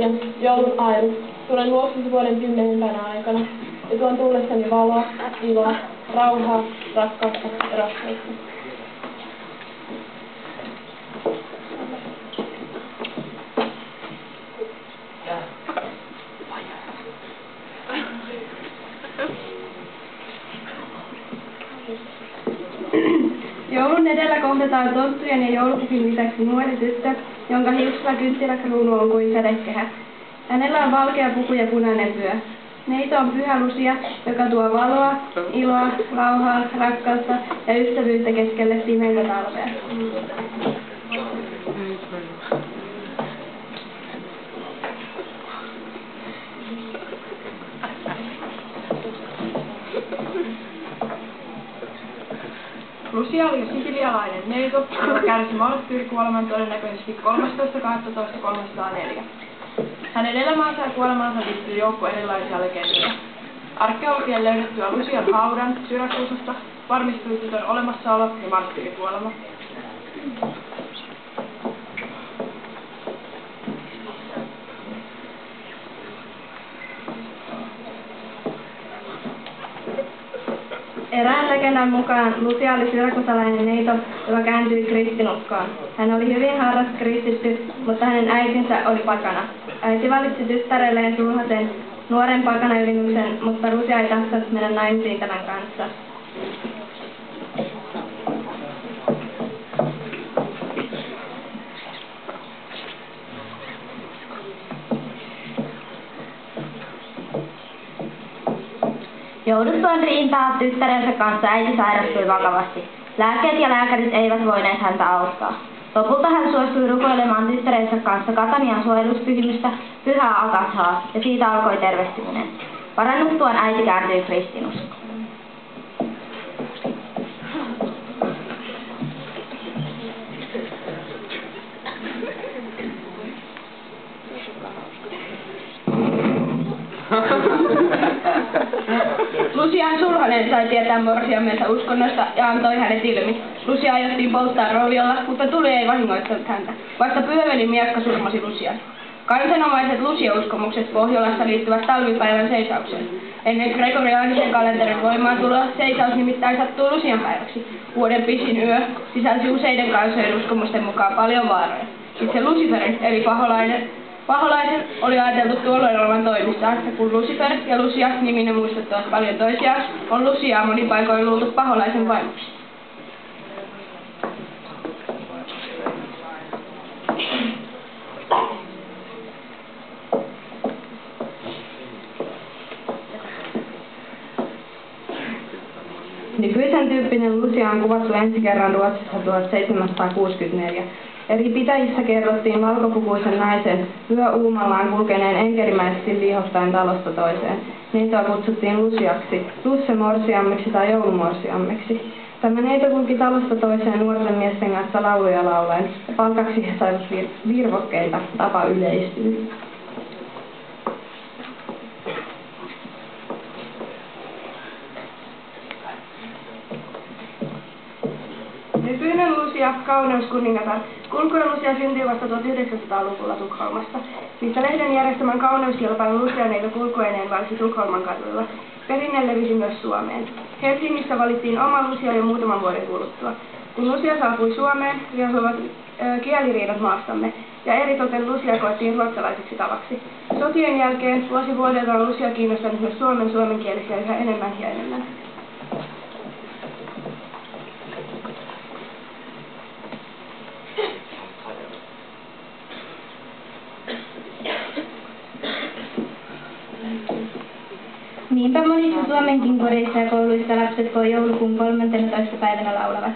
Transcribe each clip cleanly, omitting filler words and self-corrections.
lahjan, joulun aidon. Tulen luoksesi vuoden 10. aikana, ja tuon tullessani valoa, iloa, rauhaa, rakkautta ja rohkeutta. Joulun edellä kohdataan tonttujen ja joulupukin lisäksi nuori tyttö, jonka hiuksilla kynttiläkruunu on kuin sädekehä. Hänellä on valkea puku ja punainen vyö. Neito on Pyhä Lucia, joka tuo valoa, iloa, rauhaa, rakkautta ja ystävyyttä keskelle pimeintä talvea. Lucia oli sisilialainen neito, joka kärsi marttyyri-kuoleman todennäköisesti 13.12.304. Hänen elämäänsä ja kuolemaansa liittyy joukko erilaisia legendoja. Arkeologien löydettyä Lucian haudan Syrakuusasta varmistui tytön olemassaolo ja marttyyrikuolema. Erään legendan mukaan Lucia oli syrakusalainen neito, joka kääntyi kristinuskoon. Hän oli hyvin harras kristitty, mutta hänen äitinsä oli pakana. Äiti valitsi tyttärelleen sulhasen nuoren pakanaylimyksen, mutta Lucia ei tahtonut mennä naimisiin tämän kanssa. Jouduttuaan riintaa tyttärensä kanssa äiti sairastui vakavasti. Lääkkeet ja lääkärit eivät voineet häntä auttaa. Lopulta hän suostui rukoilemaan tyttärensä kanssa Katanian suojeluspyhimystä Pyhää Agathaa, ja siitä alkoi tervehtyminen. Parannuttuaan äiti kääntyi kristinuskoon. Lucian sulhanen sai tietää morsiamensa uskonnosta ja antoi hänet ilmi. Lucia aiottiin polttaa roviolla, mutta tuli ei vahingoittanut häntä, vaikka pyöveli miekka surmasi Lucian. Kansanomaiset Lucia-uskomukset Pohjolassa liittyvät talvipäivän seisaukseen. Ennen gregoriaanisen kalenterin voimaantuloa seisaus nimittäin sattuu Lucian päiväksi. Vuoden pisin yö sisälsi useiden kansojen uskomusten mukaan paljon vaaroja. Itse Luciferin, eli paholaisen oli ajateltu tuolloin olevan toimissaan, ja kun Lucifer ja Lucia niminen muistuttavat paljon toisiaan, on Luciaa monin paikoin luultu paholaisen vaimoksi. Nykyisen tyyppinen Lucia on kuvattu ensi kerran Ruotsissa 1764. Eri pitäjissä kerrottiin valkopukuisen naisen yöuumallaan kulkeneen enkelimäisesti liihostaen talosta toiseen. Neitoa kutsuttiin Luciaksi, lussemorsiammeksi tai joulumorsiammeksi. Tämä neito kulki talosta toiseen nuorten miesten kanssa lauluja laulaen, ja palkaksi he saivat virvokkeita, tapa yleistyy. Nykyinen Lucia, kauneuskuningatar, kulkui Lucia syntyi vasta 1900-luvulla Tukholmassa, missä lehden järjestämän kauneuskilpailun Lucia-neito kulkueineen valsi Tukholman kaduilla. Perinne levisi myös Suomeen. Helsingissä valittiin oma Lucia jo muutaman vuoden kuluttua. Kun Lucia saapui Suomeen, riehuivat kieliriidat maastamme, ja eritoten Lucia koettiin ruotsalaiseksi tavaksi. Sotien jälkeen vuosi vuodelta on Lucia kiinnostanut myös suomenkielisiä yhä enemmän ja enemmän. Niinpä monissa Suomenkin kodeissa ja kouluissa lapset voi joulukuun 13. päivänä laulavat.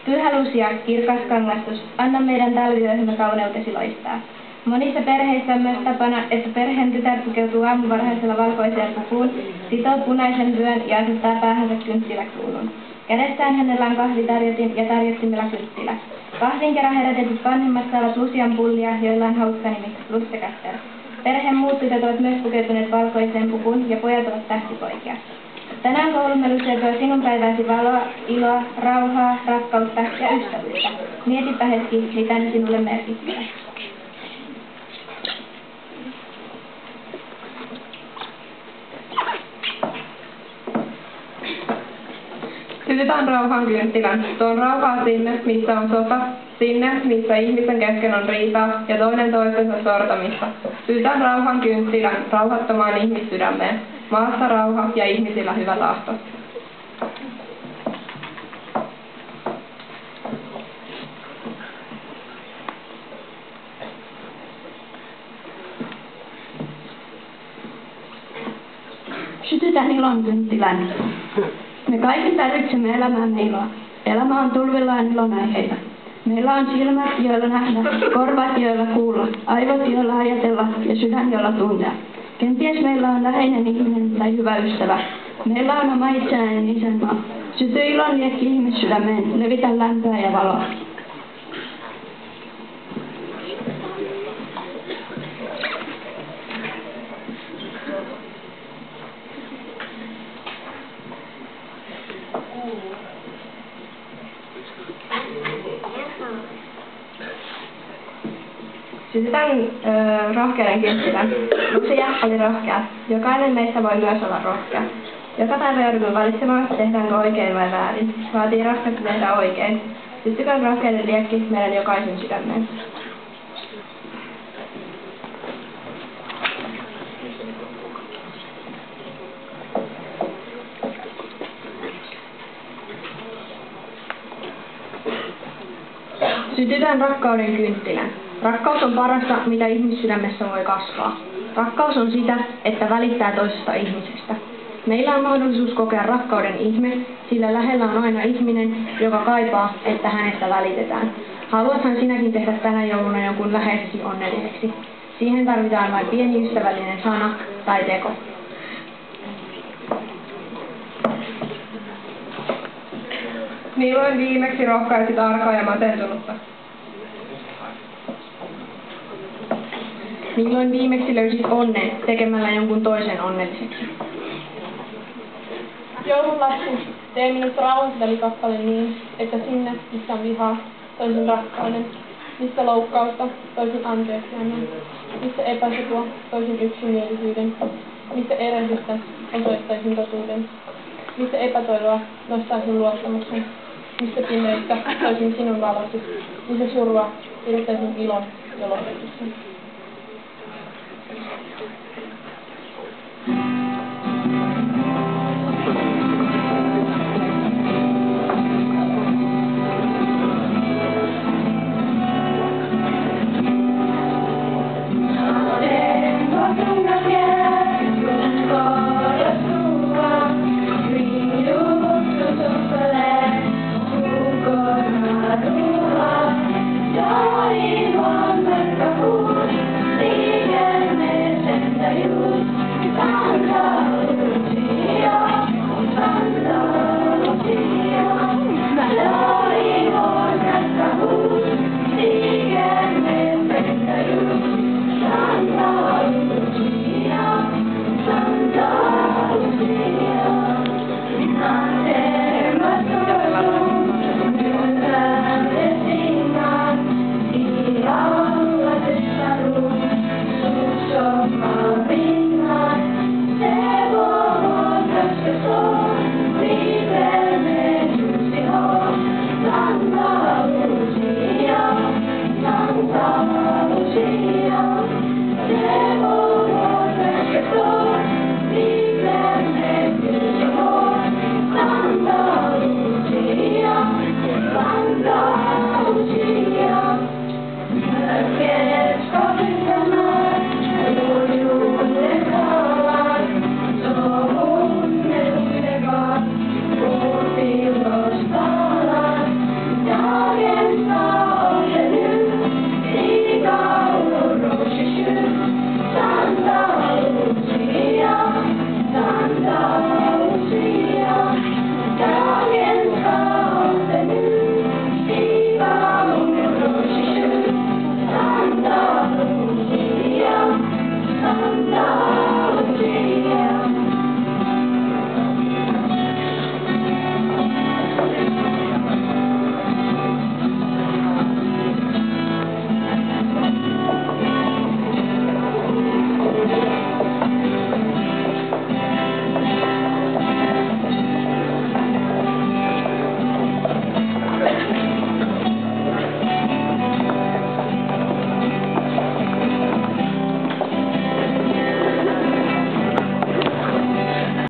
Pyhä Lucia, kirkas kangastus, anna meidän talviyöhömme kauneutesi loistaa. Monissa perheissä on myös tapana, että perheen tytär pukeutuu aamuvarhaisella valkoiseen pukuun, sitoo punaisen vyön ja asettaa päähänsä kynttiläkruunun. Kädessään hänellä on kahvitarjotin ja tarjottimella kynttilä. Kahvin kerran herätetyt vanhemmat saavat Lucian pullia, joilla on hauska nimi, Lussekatter. Perheen muut tytöt ovat myös pukeutuneet valkoiseen pukuun ja pojat ovat tähtipoikia. Tänään koulumme Lucia tuo sinun päiväsi valoa, iloa, rauhaa, rakkautta ja ystävyyttä. Mietipä hetki, mitä ne sinulle merkitsevät. Sytytän rauhan kynttilän. Tuon rauhaa sinne, missä on sota. Sinne, missä ihmisten kesken on riitaa ja toinen toistensa sortamista. Sytytän rauhan kynttilän rauhattomaan ihmissydämeen. Maassa rauha ja ihmisillä hyvä tahto. Sytytän ilon kynttilän. Me kaikki tarvitsemme elämäämme iloa. Elämä on tulvillaan ilonaiheita. Meillä on silmät, joilla nähdä, korvat, joilla kuulla, aivot, joilla ajatella ja sydän, jolla tuntea. Kenties meillä on läheinen ihminen tai hyvä ystävä. Meillä on oma itsenäinen isänmaa. Syty ilon liekki ihmissydämeen, levitä lämpöä ja valoa. Sytytän rohkeuden kynttilän. Lucia oli rohkea. Jokainen meistä voi myös olla rohkea. Joka päivä joudumme valitsemaan, tehdäänkö oikein vai väärin. Vaatii rohkeutta tehdä oikein. Syttykään rohkeuden liekki meidän jokaisen sydämeen. Sytytän rakkauden kynttilän. Rakkaus on parasta, mitä ihmissydämessä voi kasvaa. Rakkaus on sitä, että välittää toisesta ihmisestä. Meillä on mahdollisuus kokea rakkauden ihme, sillä lähellä on aina ihminen, joka kaipaa, että hänestä välitetään. Haluathan sinäkin tehdä tänä jouluna jonkun läheisesi onnelliseksi. Siihen tarvitaan vain pieni ystävällinen sana tai teko. Milloin viimeksi rohkaisit arkaa ja masentunutta? Milloin viimeksi löysit onnen tekemällä jonkun toisen onnelliseksi? Joululapsi, tee minusta rauhanväli-kappale niin, että sinne, missä on vihaa, toisin rakkauden, missä loukkausta, toisin anteeksiannon, missä epäsopua, toisin yksimielisyyden, missä erehdystä, osoittaisin totuuden, missä epätoivoa, nostaisin luottamuksen, missä pimeyttä, toisin sinun valosi, missä surua, pidettäisin ilon ja lopetuksen.